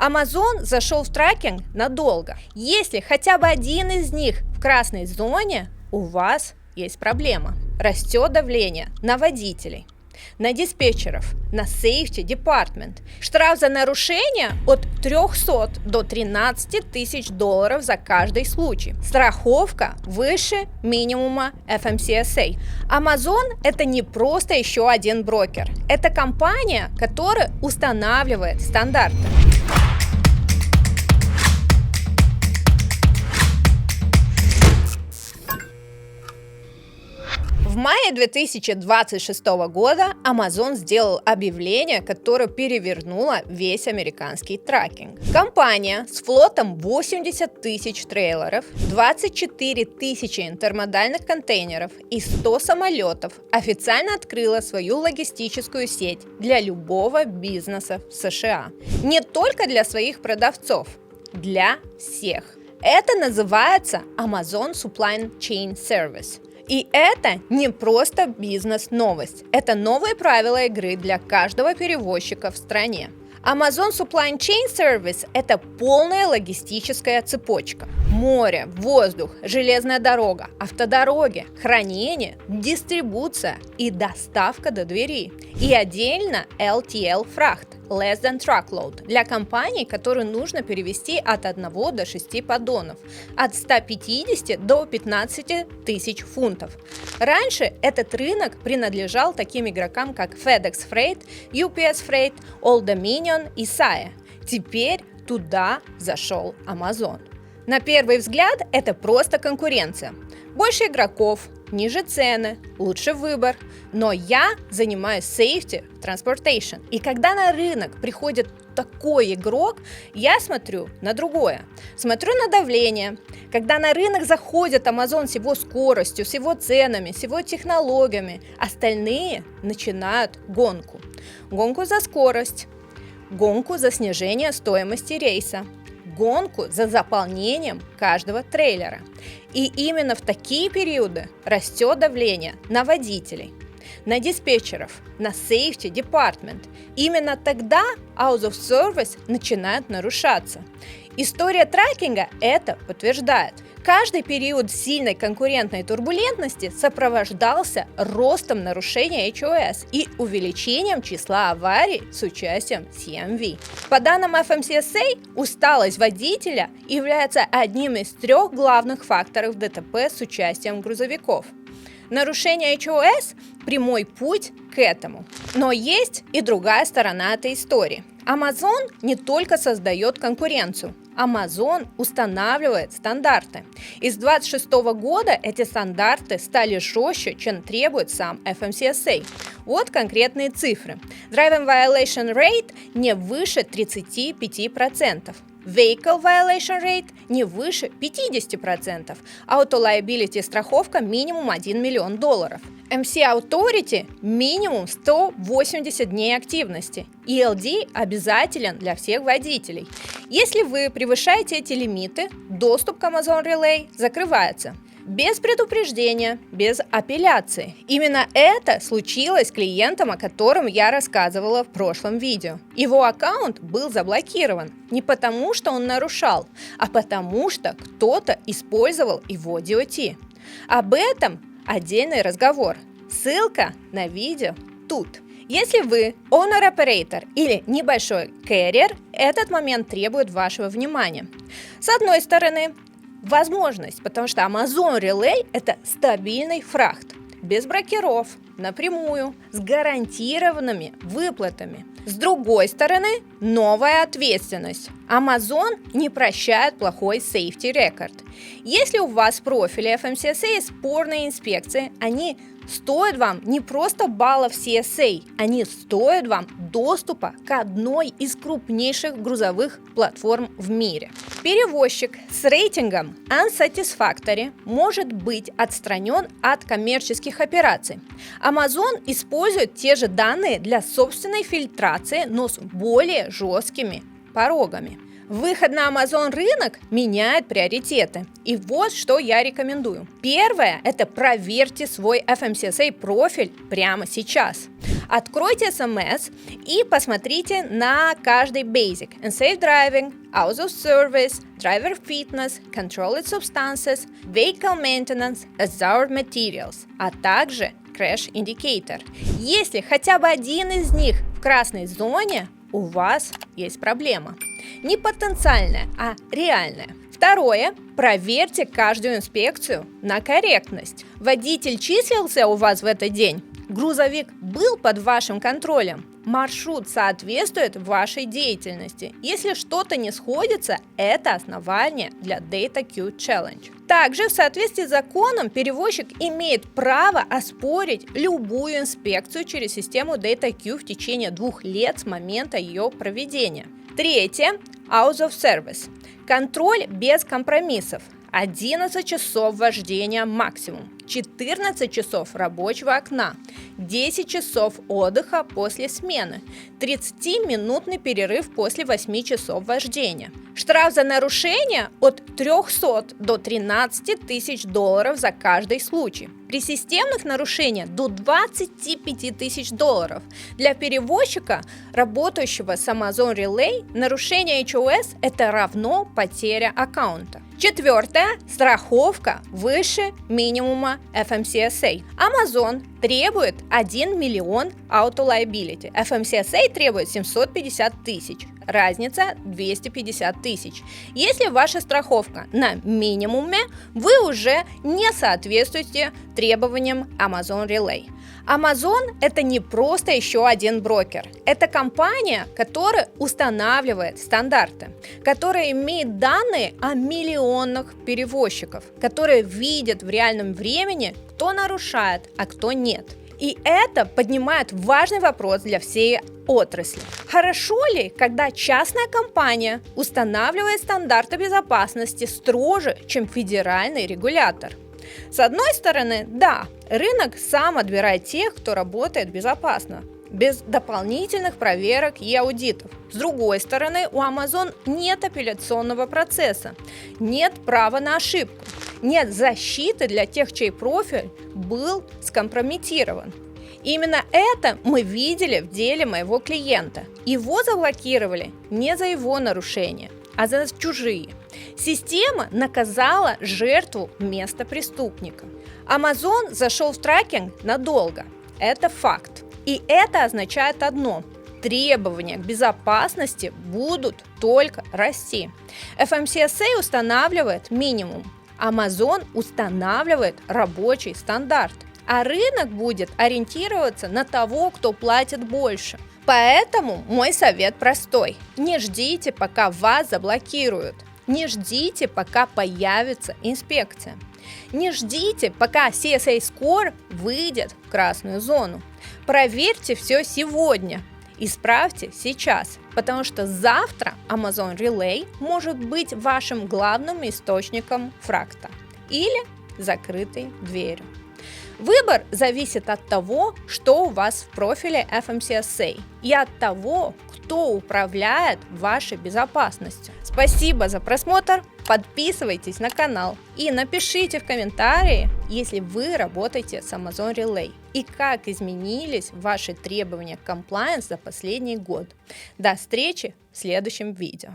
Amazon зашел в трекинг надолго. Если хотя бы один из них в красной зоне, у вас есть проблема. Растет давление на водителей, на диспетчеров, на Safety Department. Штраф за нарушение от 300 до 13 тысяч долларов за каждый случай. Страховка выше минимума FMCSA. Amazon – это не просто еще один брокер. Это компания, которая устанавливает стандарты. В мае 2026 года Amazon сделал объявление, которое перевернуло весь американский трекинг. Компания с флотом 80 тысяч трейлеров, 24 тысячи интермодальных контейнеров и 100 самолетов официально открыла свою логистическую сеть для любого бизнеса в США. Не только для своих продавцов, для всех. Это называется Amazon Supply Chain Service. И это не просто бизнес-новость, это новые правила игры для каждого перевозчика в стране. Amazon Supply Chain Service – это полная логистическая цепочка. Море, воздух, железная дорога, автодороги, хранение, дистрибуция и доставка до двери. И отдельно LTL фрахт – Less Than Truckload для компаний, которые нужно перевести от 1 до 6 поддонов, от 150 до 15 тысяч фунтов. Раньше этот рынок принадлежал таким игрокам, как FedEx Freight, UPS Freight, Old Dominion и Saia. Теперь туда зашел Amazon. На первый взгляд это просто конкуренция. Больше игроков, ниже цены, лучший выбор. Но я занимаюсь safety transportation. И когда на рынок приходит такой игрок, я смотрю на другое. Смотрю на давление. Когда на рынок заходит Amazon с его скоростью, с его ценами, с его технологиями, остальные начинают гонку. Гонку за скорость, гонку за снижение стоимости рейса, гонку за заполнением каждого трейлера. И именно в такие периоды растет давление на водителей, на диспетчеров, на Safety Department. Именно тогда out of service начинает нарушаться. История трекинга это подтверждает. Каждый период сильной конкурентной турбулентности сопровождался ростом нарушения HOS и увеличением числа аварий с участием CMV. По данным FMCSA, усталость водителя является одним из 3 главных факторов ДТП с участием грузовиков. Нарушение HOS – прямой путь к этому. Но есть и другая сторона этой истории. Amazon не только создает конкуренцию, Amazon устанавливает стандарты. И с 2026 года эти стандарты стали жестче, чем требует сам FMCSA. Вот конкретные цифры. Driving Violation Rate не выше 35%. Vehicle Violation Rate не выше 50%, Auto Liability страховка минимум $1 миллион, MC Authority минимум 180 дней активности, ELD обязателен для всех водителей. Если вы превышаете эти лимиты, доступ к Amazon Relay закрывается. Без предупреждения, без апелляции. Именно это случилось с клиентом, о котором я рассказывала в прошлом видео. Его аккаунт был заблокирован не потому, что он нарушал, а потому, что кто-то использовал его DOT. Об этом отдельный разговор. Ссылка на видео тут. Если вы owner-operator или небольшой carrier, этот момент требует вашего внимания. С одной стороны, возможность, потому что Amazon Relay – это стабильный фрахт, без брокеров, напрямую, с гарантированными выплатами. С другой стороны, новая ответственность. Amazon не прощает плохой safety record. Если у вас в профиле FMCSA спорные инспекции, они стоят вам не просто баллов CSA, они стоят вам доступа к одной из крупнейших грузовых платформ в мире. Перевозчик с рейтингом Unsatisfactory может быть отстранен от коммерческих операций. Amazon использует те же данные для собственной фильтрации, но с более жесткими порогами. Выход на Amazon рынок меняет приоритеты. И вот что я рекомендую. Первое – это проверьте свой FMCSA профиль прямо сейчас. Откройте SMS и посмотрите на каждый basic: unsafe driving, hours of service, driver fitness, controlled substances, vehicle maintenance, hazard materials, а также crash indicator. Если хотя бы один из них в красной зоне, у вас есть проблема. Не потенциальная, а реальная. Второе. Проверьте каждую инспекцию на корректность. Водитель числился у вас в этот день? Грузовик был под вашим контролем? Маршрут соответствует вашей деятельности? Если что-то не сходится, это основание для Data Queue Challenge. Также в соответствии с законом перевозчик имеет право оспорить любую инспекцию через систему Data Queue в течение 2 лет с момента ее проведения. Третье. Hours of Service. Контроль без компромиссов. 11 часов вождения максимум, 14 часов рабочего окна, 10 часов отдыха после смены, 30-минутный перерыв после 8 часов вождения. Штраф за нарушение от 300 до 13 тысяч долларов за каждый случай. При системных нарушениях до 25 тысяч долларов. Для перевозчика, работающего с Amazon Relay, нарушение HOS – это равно потеря аккаунта. Четвертое. Страховка выше минимума FMCSA. Amazon требует 1 миллион auto liability. FMCSA требует 750 тысяч. Разница 250 тысяч. Если ваша страховка на минимуме, вы уже не соответствуете требованиям Amazon Relay. Amazon – это не просто еще один брокер. Это компания, которая устанавливает стандарты, которая имеет данные о миллионах перевозчиков, которые видят в реальном времени, кто нарушает, а кто нет. И это поднимает важный вопрос для всей отрасли. Хорошо ли, когда частная компания устанавливает стандарты безопасности строже, чем федеральный регулятор? С одной стороны, да, рынок сам отбирает тех, кто работает безопасно, без дополнительных проверок и аудитов. С другой стороны, у Amazon нет апелляционного процесса, нет права на ошибку, нет защиты для тех, чей профиль был скомпрометирован. Именно это мы видели в деле моего клиента. Его заблокировали не за его нарушения, а за чужие. Система наказала жертву вместо преступника. Amazon зашел в трекинг надолго. Это факт. И это означает одно: требования к безопасности будут только расти. FMCSA устанавливает минимум. Amazon устанавливает рабочий стандарт. А рынок будет ориентироваться на того, кто платит больше. Поэтому мой совет простой: не ждите, пока вас заблокируют. Не ждите, пока появится инспекция. Не ждите, пока CSA Score выйдет в красную зону. Проверьте все сегодня. Исправьте сейчас, потому что завтра Amazon Relay может быть вашим главным источником фракта или закрытой дверью. Выбор зависит от того, что у вас в профиле FMCSA, и от того, кто управляет вашей безопасностью. Спасибо за просмотр, подписывайтесь на канал и напишите в комментарии, если вы работаете с Amazon Relay, и как изменились ваши требования к compliance за последний год. До встречи в следующем видео.